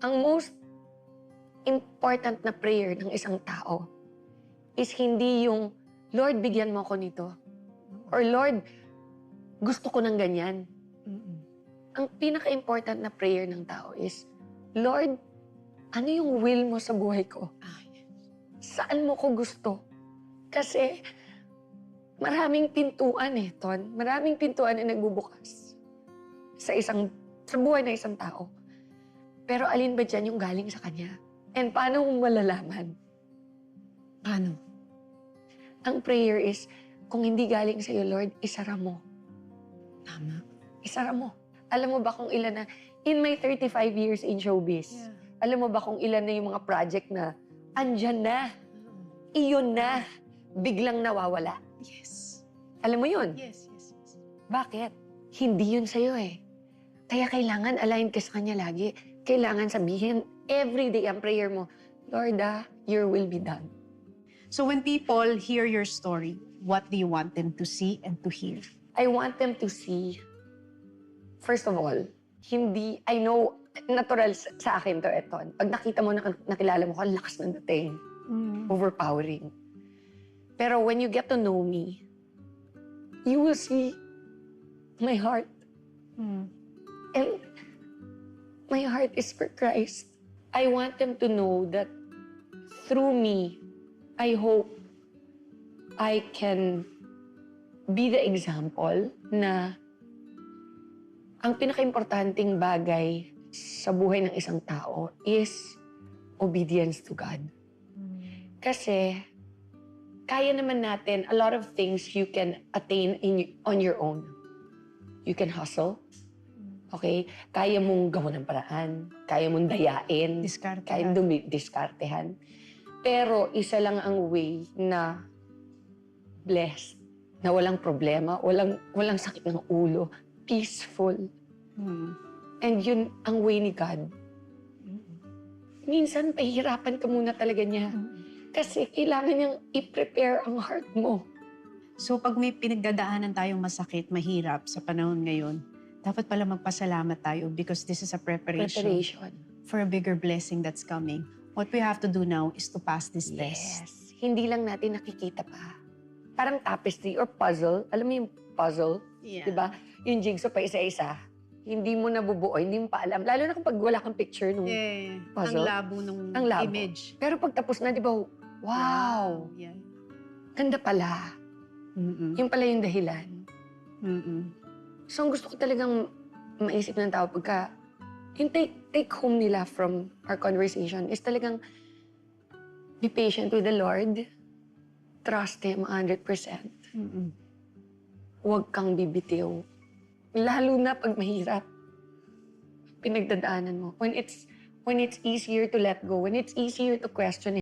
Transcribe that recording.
Ang most important na prayer ng isang tao is hindi yung, Lord, bigyan mo ako nito. Or Lord, gusto ko ng ganyan. Ang pinaka-important na prayer ng tao is, Lord, ano yung will mo sa buhay ko? Saan mo ko gusto? Kasi maraming pintuan Ton. Maraming pintuan na nagbubukas sa buhay ng isang tao. Pero alin ba dyan yung galing sa Kanya? And paano mo malalaman? Paano? Ang prayer is, kung hindi galing sa'yo, Lord, isara mo. Tama. Isara mo. Alam mo ba kung ilan na, in my 35 years in showbiz, alam mo ba kung ilan na yung mga project na, andyan na, iyon na, biglang nawawala? Yes. Alam mo yun? Yes. Bakit? Hindi yun sa'yo Kaya kailangan align ka sa Kanya lagi. Kailangan sabihin, everyday ang prayer mo, Lord, your will be done. So when people hear your story, what do you want them to see and to hear? I want them to see, first of all, I know, natural sa akin to, Eton. Pag nakita mo, nakilala mo ko, ang lakas ng dating. Overpowering. Pero when you get to know me, you will see my heart. And my heart is for Christ. I want them to know that through me, I hope I can be the example na ang pinaka-importanting bagay sa buhay ng isang tao is obedience to God. Kasi kaya naman natin a lot of things you can attain on your own. You can hustle. Okay? Kaya mong gawa ng paraan. Kaya mong dayain. Diskartehan. Kaya diskartehan. Pero isa lang ang way na blessed, na walang problema, walang sakit ng ulo, peaceful. And yun ang way ni God. Minsan, pahihirapan ka muna talaga niya. Kasi kailangan niyang i-prepare ang heart mo. So pag may pinagdadaanan tayong masakit, mahirap sa panahon ngayon, dapat pala magpasalamat tayo because this is a preparation for a bigger blessing that's coming. What we have to do now is to pass this test. Yes. Hindi lang natin nakikita pa. Parang tapestry or puzzle. Alam mo yung puzzle? Yeah. Diba? Yung jigsaw pa isa-isa. Hindi mo nabubuo, hindi mo pa alam. Lalo na kapag wala kang picture nung puzzle. Ang labo ng Ang labo. image. Pero pag tapos na, di ba, wow! Yeah. Ganda pala. Yung pala yung dahilan. So, ang gusto ko talagang maisip ng tao pagka yung take home nila from our conversation is talagang be patient with the Lord. Trust Him 100%. Huwag kang bibitiw. Lalo na pag mahirap. Pinagdadaanan mo. When it's easier to let go, when it's easier to question